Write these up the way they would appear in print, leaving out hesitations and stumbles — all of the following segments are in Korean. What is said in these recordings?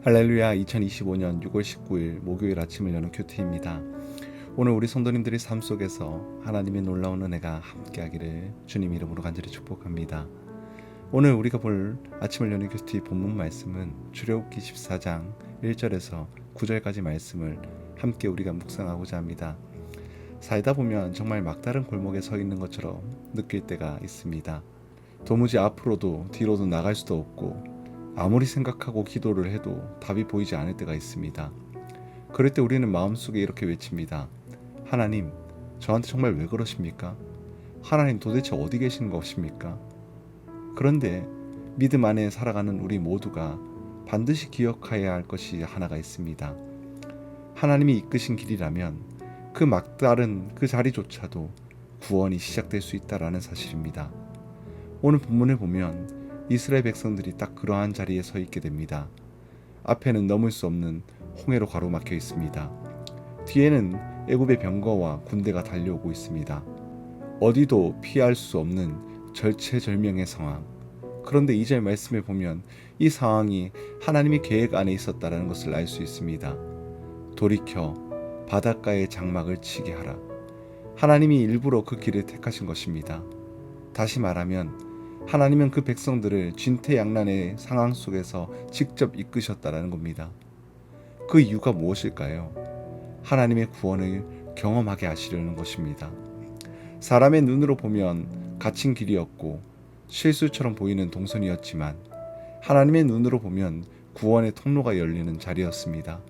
할렐루야. 2025년 6월 19일 목요일 아침을 여는 큐티입니다. 오늘 우리 성도님들의 삶 속에서 하나님의 놀라운 은혜가 함께하기를 주님 이름으로 간절히 축복합니다. 오늘 우리가 볼 아침을 여는 큐티 본문 말씀은 출애굽기 14장 1절에서 9절까지 말씀을 함께 우리가 묵상하고자 합니다. 살다 보면 정말 막다른 골목에 서 있는 것처럼 느낄 때가 있습니다. 도무지 앞으로도 뒤로도 나갈 수도 없고 아무리 생각하고 기도를 해도 답이 보이지 않을 때가 있습니다. 그럴 때 우리는 마음속에 이렇게 외칩니다. 하나님, 저한테 정말 왜 그러십니까? 하나님 도대체 어디 계시는 것입니까? 그런데 믿음 안에 살아가는 우리 모두가 반드시 기억해야 할 것이 하나가 있습니다. 하나님이 이끄신 길이라면 그 막다른 그 자리조차도 구원이 시작될 수 있다라는 사실입니다. 오늘 본문을 보면 이스라엘 백성들이 딱 그러한 자리에 서 있게 됩니다. 앞에는 넘을 수 없는 홍해로 가로막혀 있습니다. 뒤에는 애굽의 병거와 군대가 달려오고 있습니다. 어디도 피할 수 없는 절체절명의 상황. 그런데 2절 말씀을 보면 이 상황이 하나님의 계획 안에 있었다는 것을 알 수 있습니다. 돌이켜 바닷가에 장막을 치게 하라. 하나님이 일부러 그 길을 택하신 것입니다. 다시 말하면 하나님은 그 백성들을 진퇴양난의 상황 속에서 직접 이끄셨다는 겁니다. 그 이유가 무엇일까요? 하나님의 구원을 경험하게 하시려는 것입니다. 사람의 눈으로 보면 갇힌 길이었고 실수처럼 보이는 동선이었지만 하나님의 눈으로 보면 구원의 통로가 열리는 자리였습니다.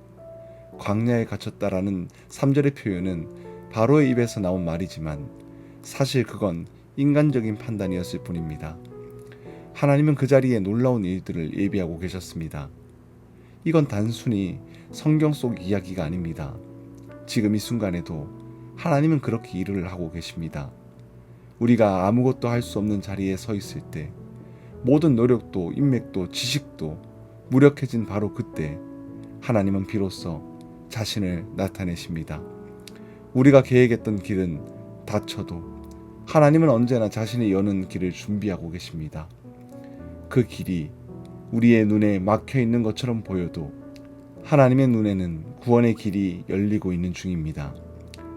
광야에 갇혔다라는 3절의 표현은 바로의 입에서 나온 말이지만 사실 그건 인간적인 판단이었을 뿐입니다. 하나님은 그 자리에 놀라운 일들을 예비하고 계셨습니다. 이건 단순히 성경 속 이야기가 아닙니다. 지금 이 순간에도 하나님은 그렇게 일을 하고 계십니다. 우리가 아무것도 할 수 없는 자리에 서 있을 때 모든 노력도 인맥도 지식도 무력해진 바로 그때 하나님은 비로소 자신을 나타내십니다. 우리가 계획했던 길은 닫혀도 하나님은 언제나 자신이 여는 길을 준비하고 계십니다. 그 길이 우리의 눈에 막혀 있는 것처럼 보여도 하나님의 눈에는 구원의 길이 열리고 있는 중입니다.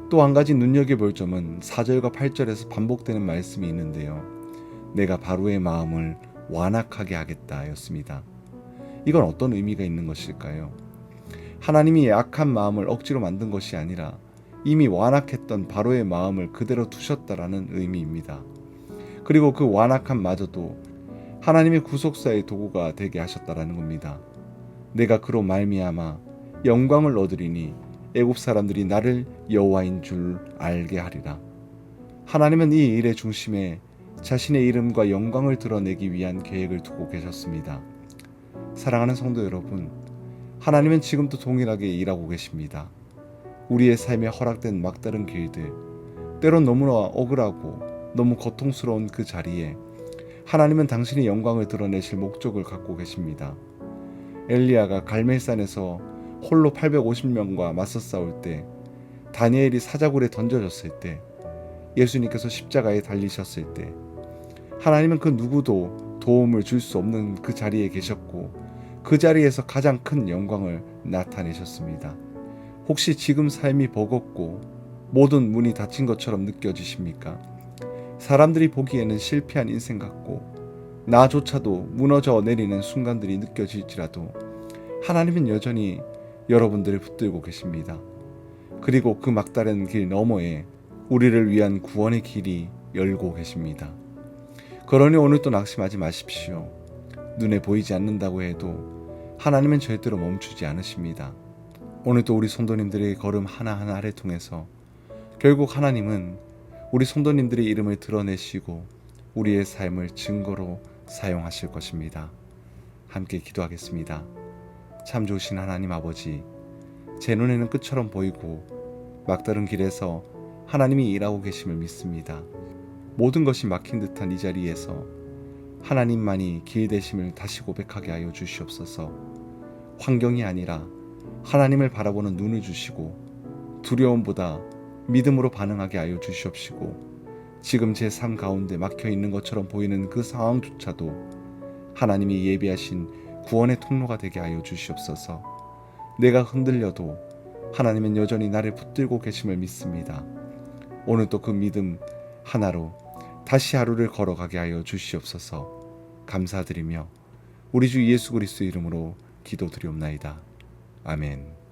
또 한 가지 눈여겨볼 점은 4절과 8절에서 반복되는 말씀이 있는데요. 내가 바로의 마음을 완악하게 하겠다 였습니다. 이건 어떤 의미가 있는 것일까요? 하나님이 약한 마음을 억지로 만든 것이 아니라 이미 완악했던 바로의 마음을 그대로 두셨다라는 의미입니다. 그리고 그 완악함마저도 하나님의 구속사의 도구가 되게 하셨다라는 겁니다. 내가 그로 말미암아 영광을 얻으리니 애굽 사람들이 나를 여호와인 줄 알게 하리라. 하나님은 이 일의 중심에 자신의 이름과 영광을 드러내기 위한 계획을 두고 계셨습니다. 사랑하는 성도 여러분, 하나님은 지금도 동일하게 일하고 계십니다. 우리의 삶에 허락된 막다른 길들, 때론 너무나 억울하고 너무 고통스러운 그 자리에 하나님은 당신의 영광을 드러내실 목적을 갖고 계십니다. 엘리야가 갈멜산에서 홀로 850명과 맞서 싸울 때, 다니엘이 사자굴에 던져졌을 때, 예수님께서 십자가에 달리셨을 때 하나님은 그 누구도 도움을 줄 수 없는 그 자리에 계셨고 그 자리에서 가장 큰 영광을 나타내셨습니다. 혹시 지금 삶이 버겁고 모든 문이 닫힌 것처럼 느껴지십니까? 사람들이 보기에는 실패한 인생 같고 나조차도 무너져 내리는 순간들이 느껴질지라도 하나님은 여전히 여러분들을 붙들고 계십니다. 그리고 그 막다른 길 너머에 우리를 위한 구원의 길이 열고 계십니다. 그러니 오늘도 낙심하지 마십시오. 눈에 보이지 않는다고 해도 하나님은 절대로 멈추지 않으십니다. 오늘도 우리 성도님들의 걸음 하나하나를 통해서 결국 하나님은 우리 성도님들의 이름을 드러내시고 우리의 삶을 증거로 사용하실 것입니다. 함께 기도하겠습니다. 참 좋으신 하나님 아버지, 제 눈에는 끝처럼 보이고 막다른 길에서 하나님이 일하고 계심을 믿습니다. 모든 것이 막힌 듯한 이 자리에서 하나님만이 길 되심을 다시 고백하게 하여 주시옵소서. 환경이 아니라 하나님을 바라보는 눈을 주시고 두려움보다 믿음으로 반응하게 하여 주시옵시고 지금 제 삶 가운데 막혀 있는 것처럼 보이는 그 상황조차도 하나님이 예비하신 구원의 통로가 되게 하여 주시옵소서. 내가 흔들려도 하나님은 여전히 나를 붙들고 계심을 믿습니다. 오늘도 그 믿음 하나로 다시 하루를 걸어가게 하여 주시옵소서. 감사드리며 우리 주 예수 그리스도 이름으로 기도드리옵나이다. 아멘.